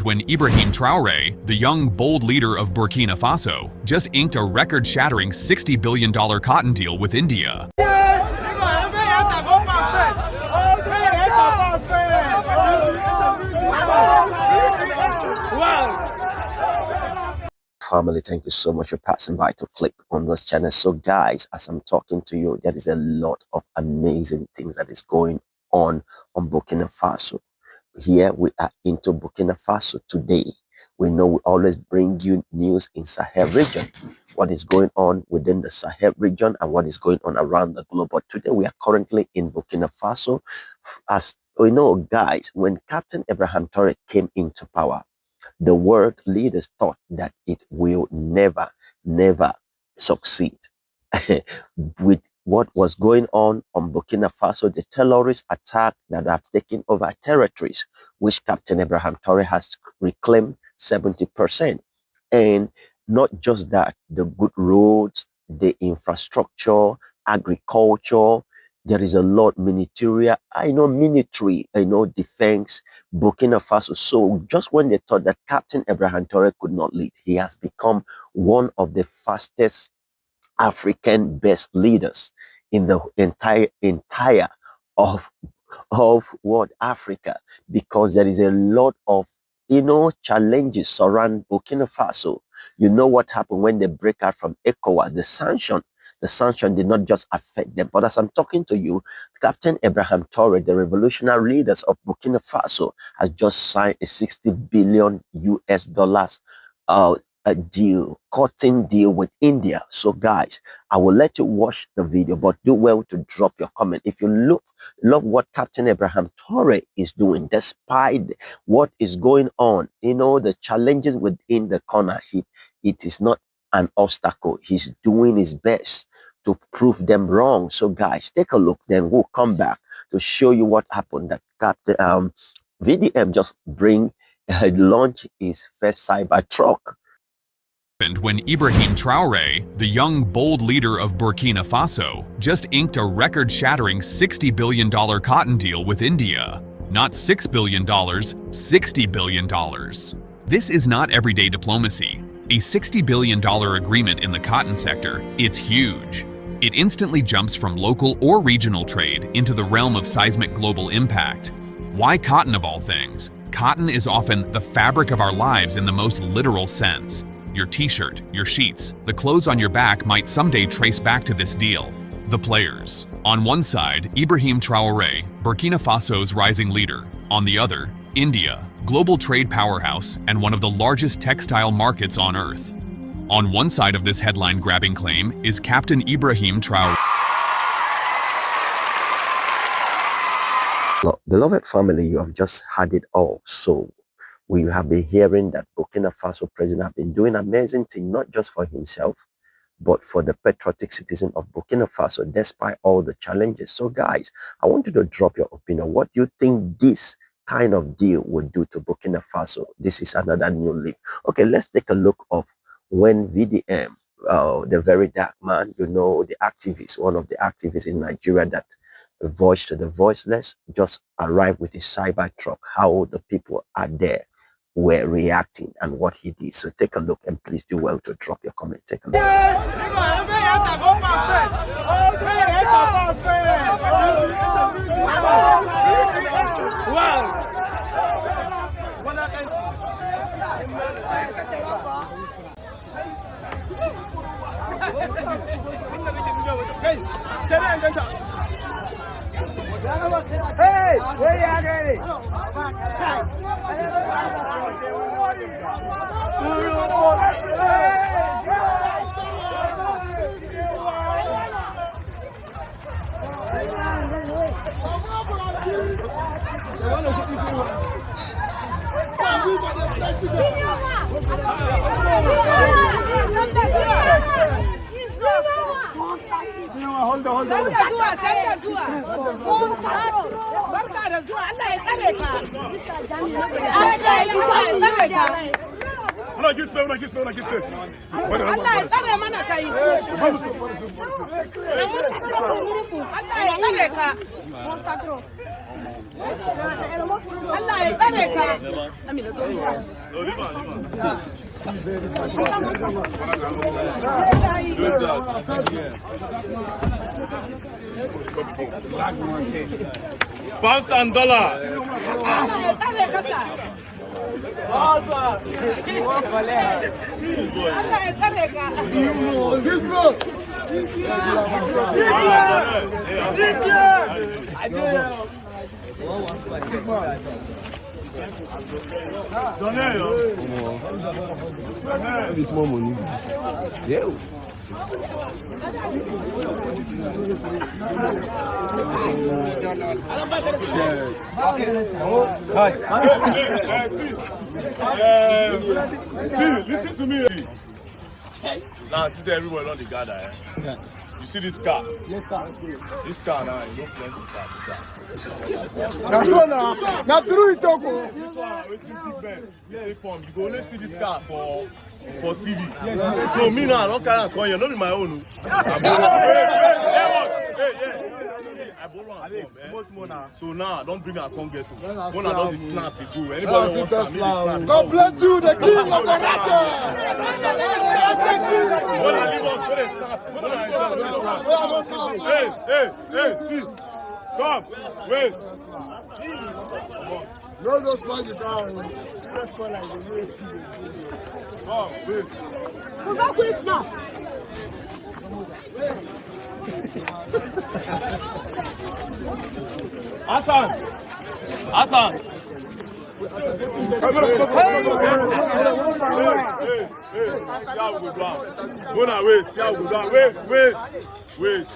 when IBRAHIM Traore, the young, bold leader of Burkina Faso, just inked a record-shattering $60 billion cotton deal with India. Family, thank you so much for passing by to click on this channel. So guys, as I'm talking to you, there is a lot of amazing things that is going on Burkina Faso. Here we are into Burkina Faso today. We know we always bring you news in Sahel region, what is going on within the Sahel region and what is going on around the globe. But today we are currently in Burkina Faso. As we know, guys, when Captain Ibrahim Traore came into power, the world leaders thought that it will never succeed. With what was going on Burkina Faso, the terrorist attack that have taken over territories, which Captain Ibrahim Traore has reclaimed 70%. And not just that, the good roads, the infrastructure, agriculture, there is a lot, military, defense, Burkina Faso. So just when they thought that Captain Ibrahim Traore could not lead, he has become one of the fastest African best leaders in the entire of what Africa, because there is a lot of challenges surround Burkina Faso. You know what happened when they break out from ECOWAS, the sanction did not just affect them. But as I'm talking to you, Captain Ibrahim Traore, the revolutionary leaders of Burkina Faso, has just signed a $60 billion a deal, cotton deal with India. So guys, I will let you watch the video, but do well to drop your comment. If you love what Captain Ibrahim Traore is doing, despite what is going on, the challenges within the corner, it is not an obstacle. He's doing his best to prove them wrong. So guys, take a look, then we'll come back to show you what happened. That Captain VDM just launch his first cyber truck. When IBRAHIM Traore, the young, bold leader of Burkina Faso, just inked a record-shattering $60 billion cotton deal with India. Not $6 billion, $60 billion. This is not everyday diplomacy. A $60 billion agreement in the cotton sector, it's huge. It instantly jumps from local or regional trade into the realm of seismic global impact. Why cotton of all things? Cotton is often the fabric of our lives in the most literal sense. Your t-shirt, your sheets, the clothes on your back might someday trace back to this deal. The players. On one side, IBRAHIM Traore, Burkina Faso's rising leader. On the other, India, global trade powerhouse and one of the largest textile markets on earth. On one side of this headline-grabbing claim is Captain IBRAHIM Traore. Look, beloved family, you have just had it all. So we have been hearing that Burkina Faso president have been doing amazing things, not just for himself, but for the patriotic citizen of Burkina Faso, despite all the challenges. So guys, I want you to drop your opinion. What do you think this kind of deal would do to Burkina Faso? This is another new leaf. Okay, let's take a look of when VDM, the very dark man, the activist, one of the activists in Nigeria that voice to the voiceless, just arrived with his cyber truck, how the people are there were reacting and what he did. So take a look and please do well to drop your comment. Take a look. Hey, where you at, ready? Hold on. Pounds and dollars. It's more money. Yeah. See, listen to me. Now, see everyone on the gather. You see this car? Yes, sir. This car now, you don't plenty car. That's all now. Now, through it, Toko. This one, waiting big Ben. Yeah, form. You go only see this car for TV. Yes, so me now, I don't carry and call you. Not be my own. I borrow and come, eh? So now, don't bring a come get to. One of those snap people. Anybody wants to meet the God bless you, the king of the record. Hey, see. Come, wait. No, go spoil the car. Just call like the Come, wait. Who's that quiz now? Hassan. Wait.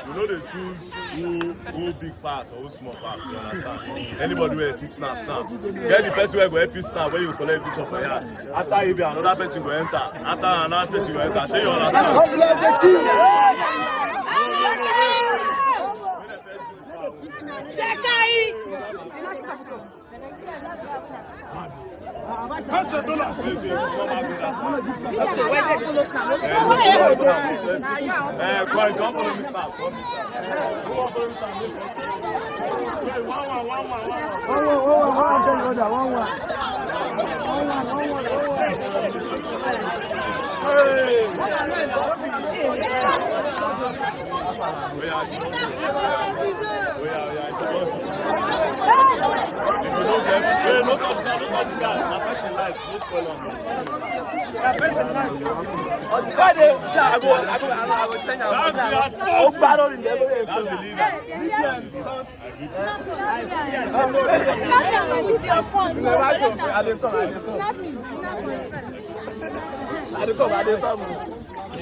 You know they choose who big pass or who small pass, you understand? Anybody where if you snap. Get the person where go help you snap when you collect picture for ya. After you be another person go enter. After another person go enter. Say you understand? God bless the king.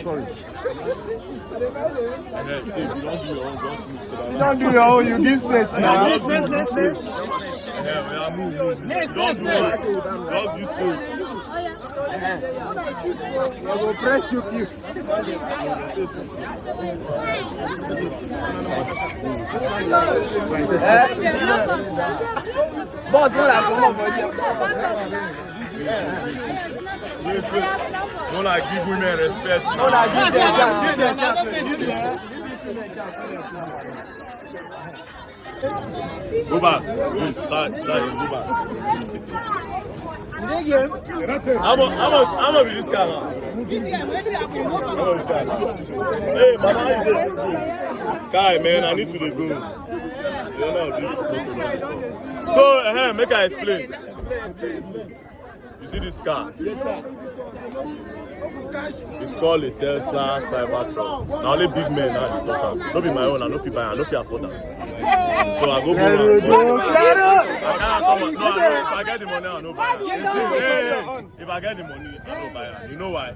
Sorry. You don't do your own, you give space now. Just this space. I will press you, please. Don't I give women respect? Give them chance. Go back. Start. Go back. How much is this car now? Hey, Mama, how you doing? Kai, man, I need to go. You know this. So, make I explain. You see this car? Yes, sir. It's called a Tesla Cybertruck. Now only big men now they touch am. Don't be my own. I no fit buy am. I no fit afford am. So I go buy am. If I get the money, I no buy am. If I get the money, I no buy am. You know why?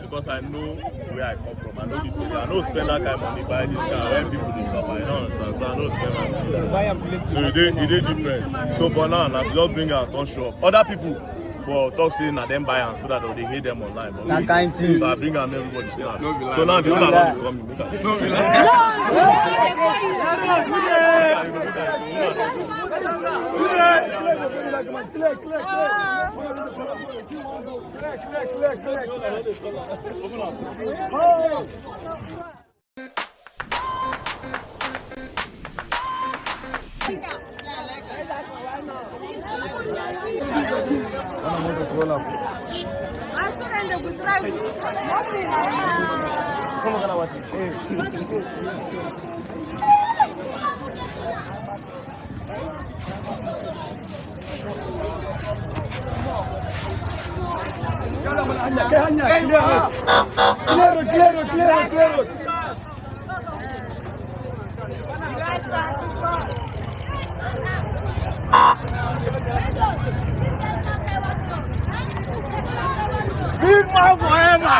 Because I know where I come from. I know this area. I no spend that kind of money buy this car when people dey suffer. You don't understand? So I no spend my money. So it dey different. So for now, I just bring am come show up. Other people for talk say na them buy am so that they hate them online. But that kind thing. So I bring am everybody say am. So now the owner don come in. No be Clear. Big man forever.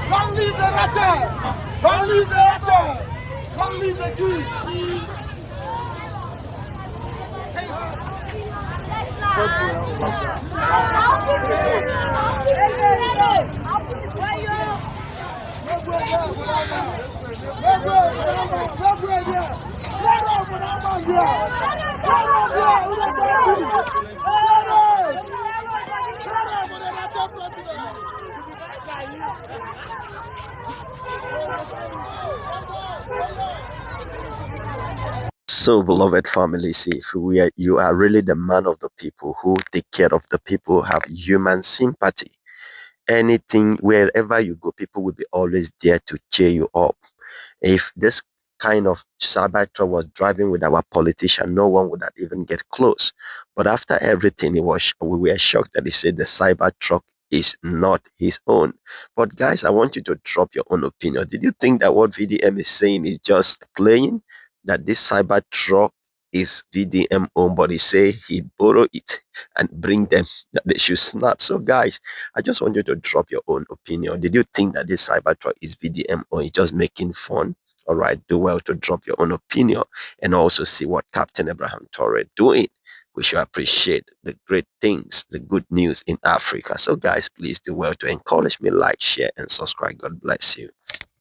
Don't leave the Rata! Don't leave the Rata! Don't leave the Jews! So, beloved family, see, if you are really the man of the people who take care of the people, have human sympathy. Anything, wherever you go, people will be always there to cheer you up. If this kind of cyber truck was driving with our politician, no one would have even get close. But after everything, we were shocked that he said the cyber truck is not his own. But guys, I want you to drop your own opinion. Did you think that what VDM is saying is just playing? That this cyber truck is VDM own, but he say he borrow it and bring them, that they should snap. So guys, I just want you to drop your own opinion. Did you think that this cyber truck is VDM or is just making fun? All right, do well to drop your own opinion and also see what Captain Abraham Traore doing. We should appreciate the great things, the good news in Africa. So guys, please do well to encourage me, like, share, and subscribe. God bless you.